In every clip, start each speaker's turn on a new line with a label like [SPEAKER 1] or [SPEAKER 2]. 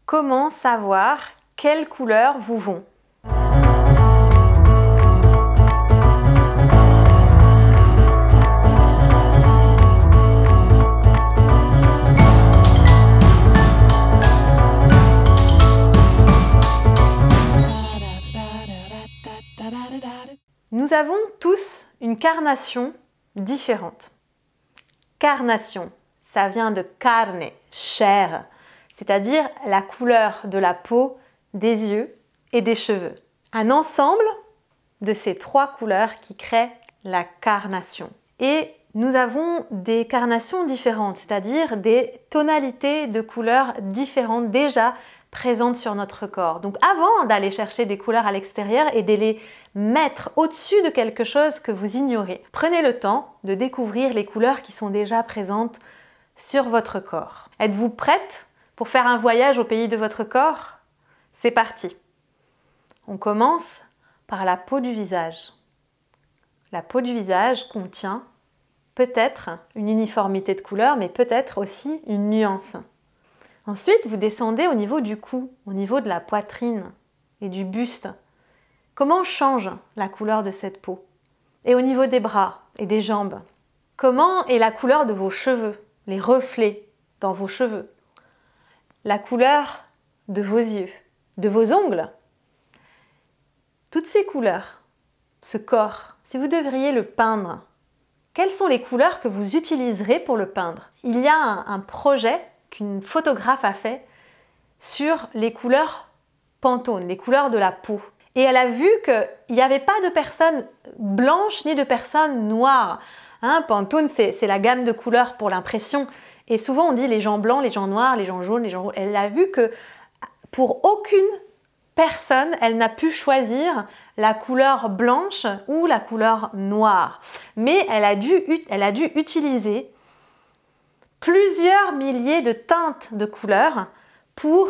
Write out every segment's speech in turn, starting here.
[SPEAKER 1] Comment savoir quelles couleurs vous vont? Nous avons tous une carnation différente. Carnation, ça vient de carne, chair, c'est-à-dire la couleur de la peau, des yeux et des cheveux. Un ensemble de ces trois couleurs qui crée la carnation. Et nous avons des carnations différentes, c'est-à-dire des tonalités de couleurs différentes déjà présentes sur notre corps. Donc avant d'aller chercher des couleurs à l'extérieur et de les mettre au-dessus de quelque chose que vous ignorez, prenez le temps de découvrir les couleurs qui sont déjà présentes sur votre corps. Êtes-vous prête pour faire un voyage au pays de votre corps? C'est parti! On commence par la peau du visage. La peau du visage contient peut-être une uniformité de couleur, mais peut-être aussi une nuance. Ensuite, vous descendez au niveau du cou, au niveau de la poitrine et du buste. Comment change la couleur de cette peau? Et au niveau des bras et des jambes? Comment est la couleur de vos cheveux, les reflets dans vos cheveux? La couleur de vos yeux, de vos ongles? Toutes ces couleurs, ce corps, si vous devriez le peindre, quelles sont les couleurs que vous utiliserez pour le peindre? Il y a un projet qu'une photographe a fait sur les couleurs Pantone, les couleurs de la peau. Et elle a vu qu'il n'y avait pas de personnes blanches ni de personnes noires. Pantone, c'est la gamme de couleurs pour l'impression. Et souvent on dit les gens blancs, les gens noirs, les gens jaunes, les gens rouges. Elle a vu que pour aucune personne, elle n'a pu choisir la couleur blanche ou la couleur noire. Mais elle a dû utiliser plusieurs milliers de teintes de couleurs pour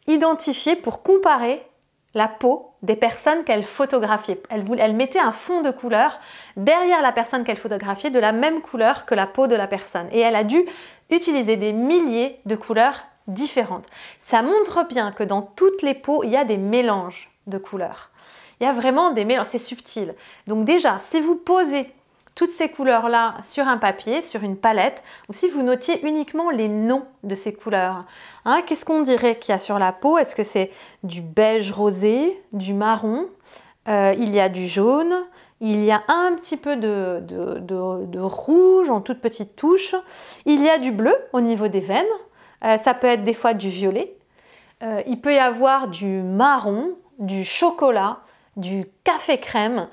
[SPEAKER 1] identifier, pour comparer la peau des personnes qu'elle photographiait. Elle mettait un fond de couleur derrière la personne qu'elle photographiait de la même couleur que la peau de la personne. Et elle a dû utiliser des milliers de couleurs différentes. Ça montre bien que dans toutes les peaux, il y a des mélanges de couleurs. Il y a vraiment des mélanges, c'est subtil. Donc déjà, si vous posez toutes ces couleurs-là sur un papier, sur une palette, ou si vous notiez uniquement les noms de ces couleurs. Qu'est-ce qu'on dirait qu'il y a sur la peau? Est-ce que c'est du beige rosé, du marron? Il y a du jaune, il y a un petit peu de rouge en toute petite touche. Il y a du bleu au niveau des veines. Ça peut être des fois du violet. Il peut y avoir du marron, du chocolat, du café crème.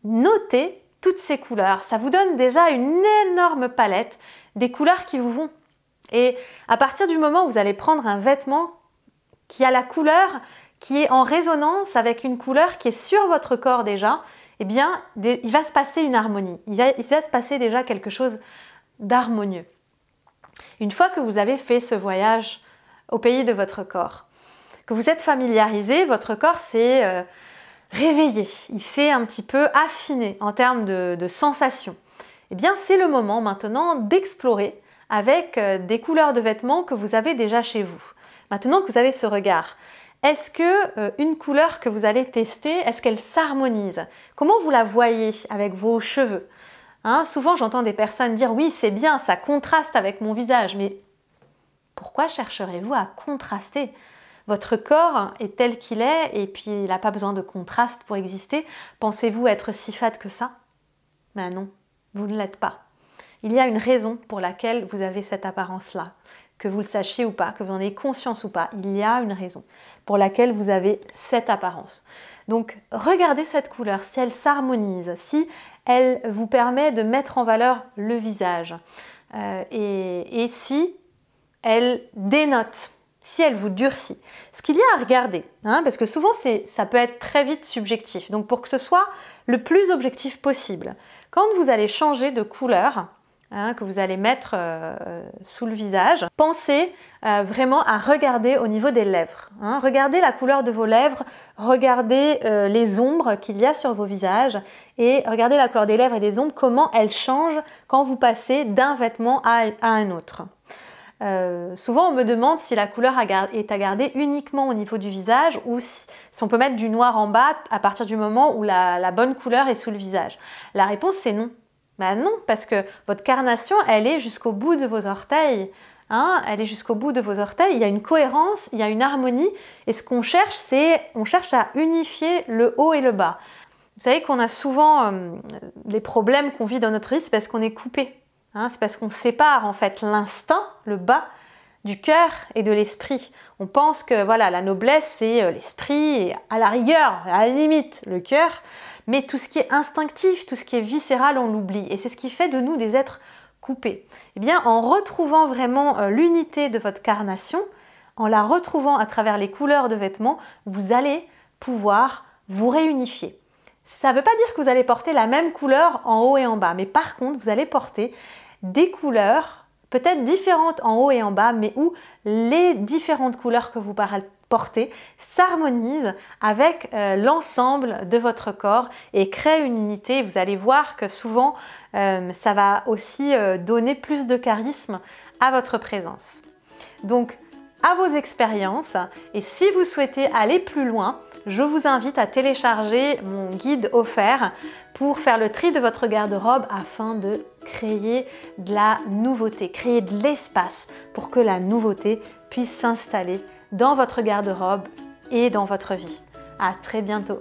[SPEAKER 1] Notez toutes ces couleurs, ça vous donne déjà une énorme palette des couleurs qui vous vont. Et à partir du moment où vous allez prendre un vêtement qui a la couleur qui est en résonance avec une couleur qui est sur votre corps déjà, eh bien, il va se passer une harmonie. Il va se passer déjà quelque chose d'harmonieux. Une fois que vous avez fait ce voyage au pays de votre corps, que vous êtes familiarisé, votre corps s'est réveillé, il s'est un petit peu affiné en termes de sensations. Eh bien, c'est le moment maintenant d'explorer avec des couleurs de vêtements que vous avez déjà chez vous. Maintenant que vous avez ce regard, est-ce que une couleur que vous allez tester, est-ce qu'elle s'harmonise? Comment vous la voyez avec vos cheveux? Souvent, j'entends des personnes dire « oui, c'est bien, ça contraste avec mon visage ». Mais pourquoi chercherez-vous à contraster? Votre corps est tel qu'il est et puis il n'a pas besoin de contraste pour exister. Pensez-vous être si fade que ça? Ben non, vous ne l'êtes pas. Il y a une raison pour laquelle vous avez cette apparence-là. Que vous le sachiez ou pas, que vous en ayez conscience ou pas, il y a une raison pour laquelle vous avez cette apparence. Donc regardez cette couleur, si elle s'harmonise, si elle vous permet de mettre en valeur le visage et si elle dénote, si elle vous durcit. Ce qu'il y a à regarder, parce que souvent ça peut être très vite subjectif, donc pour que ce soit le plus objectif possible, quand vous allez changer de couleur, que vous allez mettre sous le visage, pensez vraiment à regarder au niveau des lèvres. Regardez la couleur de vos lèvres, regardez les ombres qu'il y a sur vos visages et regardez la couleur des lèvres et des ombres, comment elles changent quand vous passez d'un vêtement à un autre. Souvent on me demande si la couleur est à garder uniquement au niveau du visage ou si on peut mettre du noir en bas à partir du moment où la bonne couleur est sous le visage. La réponse c'est non. Ben non, parce que votre carnation, elle est jusqu'au bout de vos orteils. Hein, elle est jusqu'au bout de vos orteils, il y a une cohérence, il y a une harmonie, et ce qu'on cherche, on cherche à unifier le haut et le bas. Vous savez qu'on a souvent des problèmes qu'on vit dans notre vie, c'est parce qu'on est coupé. Hein, c'est parce qu'on sépare en fait l'instinct, le bas, du cœur et de l'esprit. On pense que voilà, la noblesse, c'est l'esprit, et à la rigueur, à la limite, le cœur, mais tout ce qui est instinctif, tout ce qui est viscéral, on l'oublie. Et c'est ce qui fait de nous des êtres coupé. Eh bien, en retrouvant vraiment l'unité de votre carnation, en la retrouvant à travers les couleurs de vêtements, vous allez pouvoir vous réunifier. Ça ne veut pas dire que vous allez porter la même couleur en haut et en bas, mais par contre, vous allez porter des couleurs peut-être différentes en haut et en bas, mais où les différentes couleurs que vous portez s'harmonisent avec l'ensemble de votre corps et créent une unité. Vous allez voir que souvent, ça va aussi donner plus de charisme à votre présence. Donc, à vos expériences, et si vous souhaitez aller plus loin, je vous invite à télécharger mon guide offert pour faire le tri de votre garde-robe afin de créer de la nouveauté, créer de l'espace pour que la nouveauté puisse s'installer dans votre garde-robe et dans votre vie. À très bientôt!